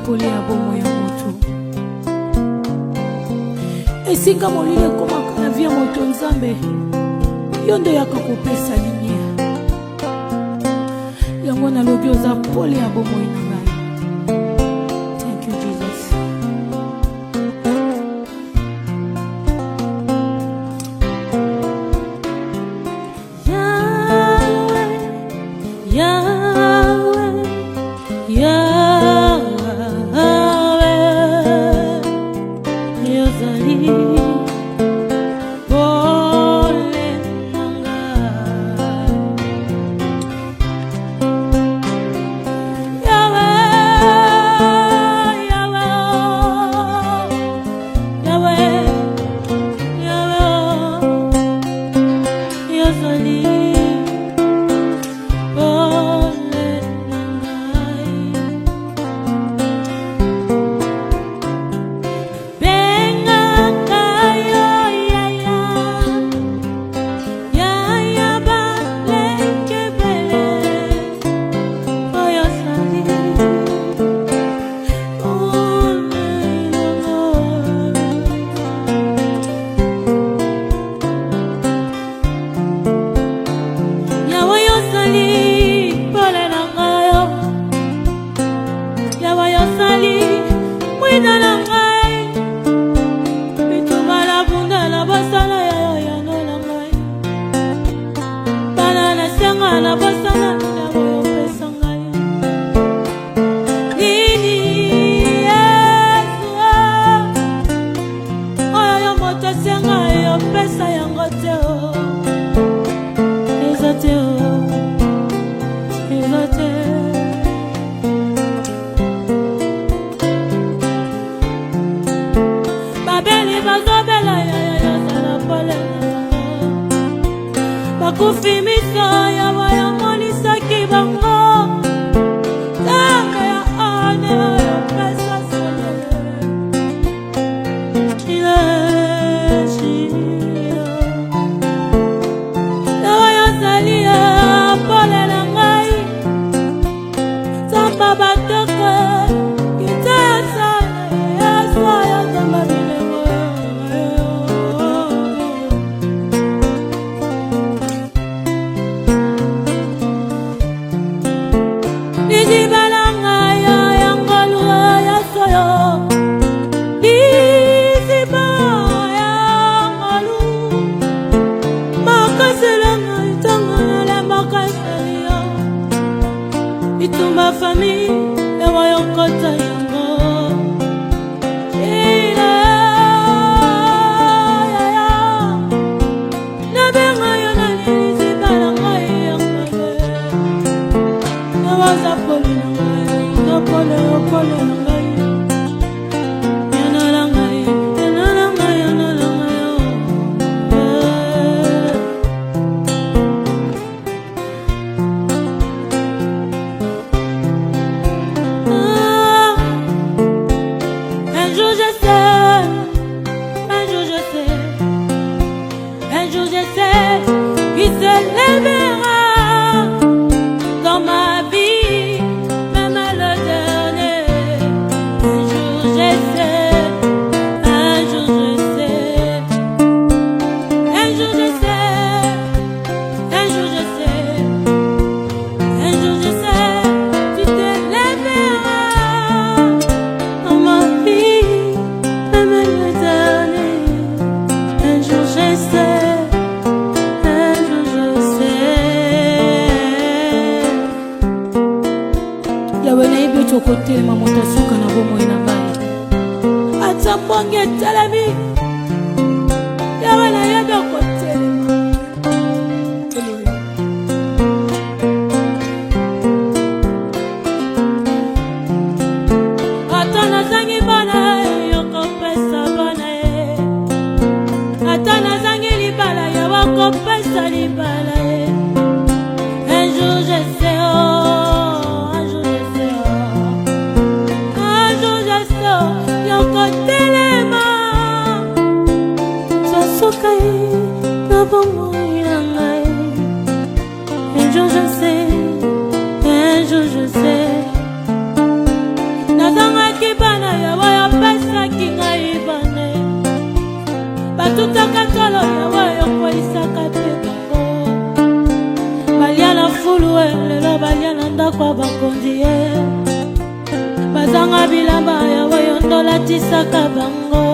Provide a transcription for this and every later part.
pole ya bomo ya moto. Esika molili ekomaka na vi ya moto Nzambe, yo nde yaka kopesa lumière. Yango nalobi oza pole ya bomo na ngai. Thank you Jesus. Yahweh, Yahweh, Yahweh, yozali pole na ngai. Yahweh, Yahweh, Yahweh, yozali pole na ngai. Bengaka yo yaya, yaya balekebele, oyo ozali pole na ngai. Yawe ozali pole na ngai, Yawe ozali mwina na ngai, bitumba na bunda na basala ya yano na ngai, bana na senga na basala Yawe opesa ngai. Nini Yesu oyo yo moto senga yo pesa yango te o, eza te o, eza te. Babeli bazobela ya zala pole na ngai. Bakufi miso ya bayamonisaki bango, Nzambe ya ane oyo pesa solele. Yawe ozali pole na ngai, Nzamba batoko kita ya sana Yesu ya Nzamba bilemo. Liziba na ngai ya ngolu ya soyo, liziba ya ngolu, makasi na ngai ntango nalemaka seli yo. Bitumba famille ewa yokota yango. Nabenga yo na liziba na ngai ya ngolu, nawaza pole na ngai, pole na ngai. Yana na ngai, yana na ngai, yana na ngai, Un jour je sais, un jour je sais, un jour je sais qu'il se lèvera dans ma vie, même le dernier. Un jour je sais, un jour je sais, un jour je sais, un jour je sais, un jour je sais, tu te lèveras dans ma vie, même le dernier. Un jour je sais, un jour je sais. Yawe nayebi otokotelema moto asuka na bomoi na ngai, ata mbonge etelemi, Yawe nayebi okotelema. Ata nazangi bana yokopesa bana ye, ata nazangi libala Yawe okopesa libala ye. Un jour je sais, oh, un jour je sais, oh, un jour je sais, oh, yokotelema yawe lelo balia na ndako ya bakonzi ye bazanga bilamba yawe yo ndolatisaka bango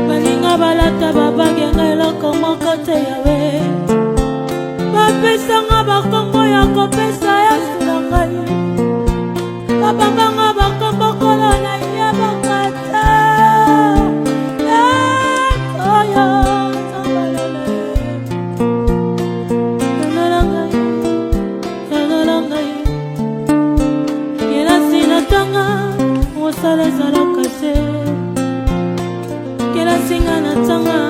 balinga balata babagenga eloko moko te yawe bapesanga bakombo ya kopesa yesu na ngai babambanga bakombo kolo na ye bokata oyo ngai kelasi natanga mosala ezalaka te kelasinga na ntanga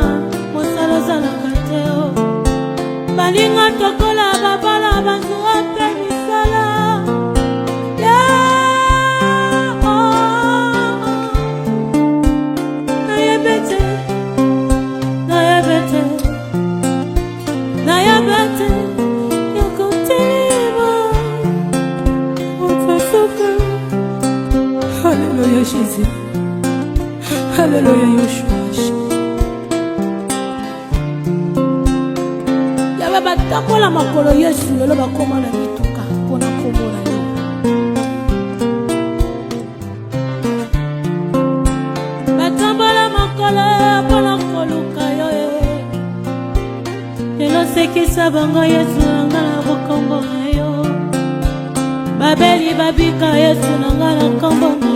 mosala ezalaka te balinga tokola babala bazwa mpe misala nayebe te yokotelema otasuka. Alléluia Jésus, Alléluia Yoshua. Yaba batambola makolo Yesu lelo bakoma na mituka mpona komona yo. Batambola makolo mpona koluka yo. Lelo sekisa bango Yesu nanga na bokombo na yo. Babeli babika Yesu nanga na kombo na yo.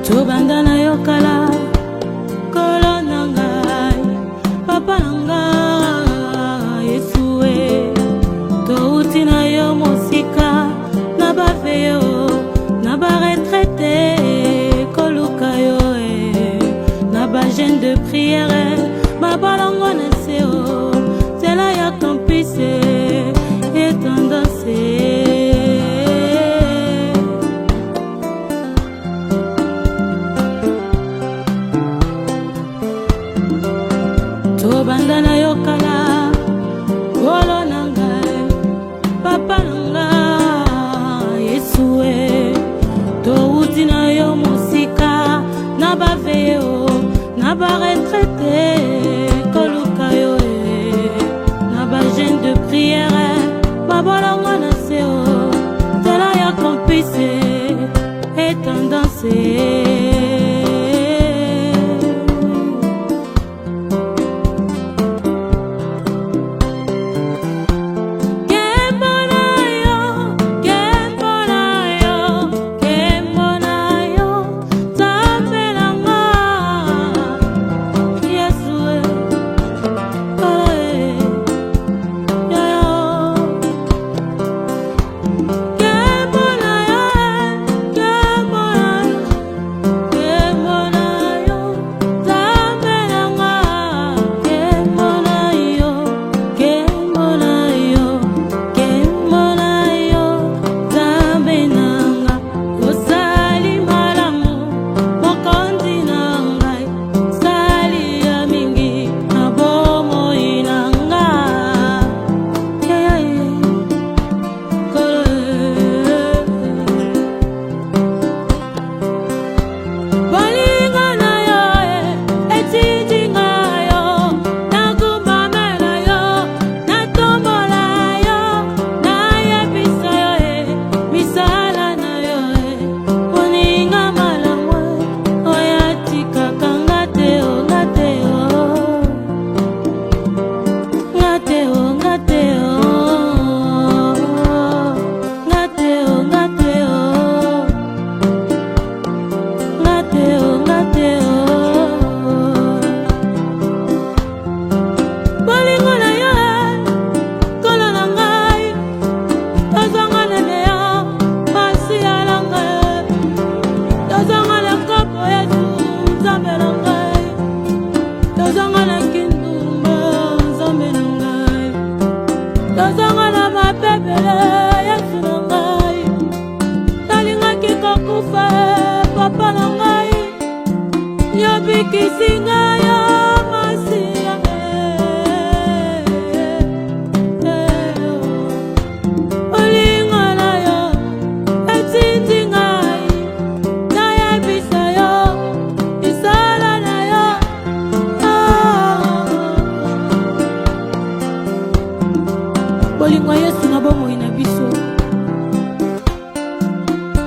Tobandana yokala kolo nangai papa nangai Yesue touti na yo mosika na bafeyo na ba retraité koluka yo na ba jeune de prière babalongo na seo zela ya campus et tendance. Bandana yokala kolo nangai papa nangai Yesue touti na yo mosika na bafeyo na ba retraité koluka yo na ba jeune de prière babalongo na seo tala ya campus et tendance.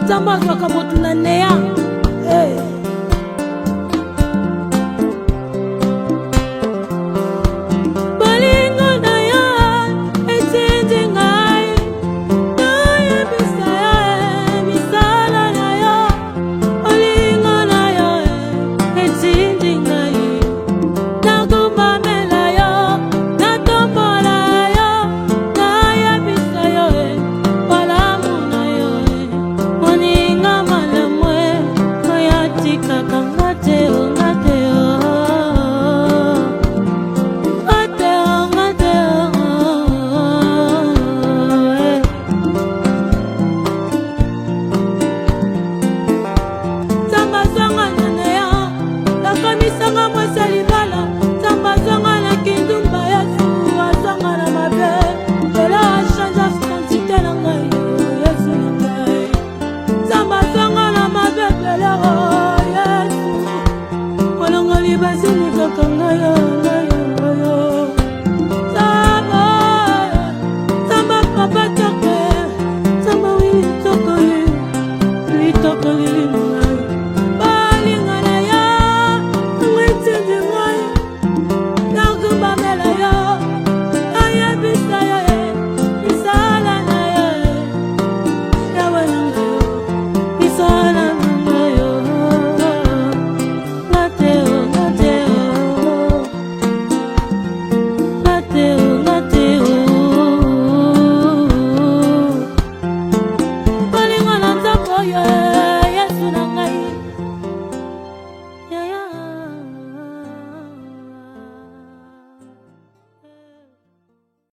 nzambe azwaka motu na neya. Bolingo na yo etindi ngai, nayebisa yo misala na yo. Bolingo na yo etindi ngai, nakumamela yo, natombola yo, nayebisa yo malamu na yo. Moninga malamu oyo atikaka nga te nga te misanga mwese libala, nzambe azanga na kindumba Yesu, azanga na mabe, lelo achange identité na ngai Yesu na ngai. Nzambe azanga na mabe lelo Yesu, molongoli basini kaka ngai.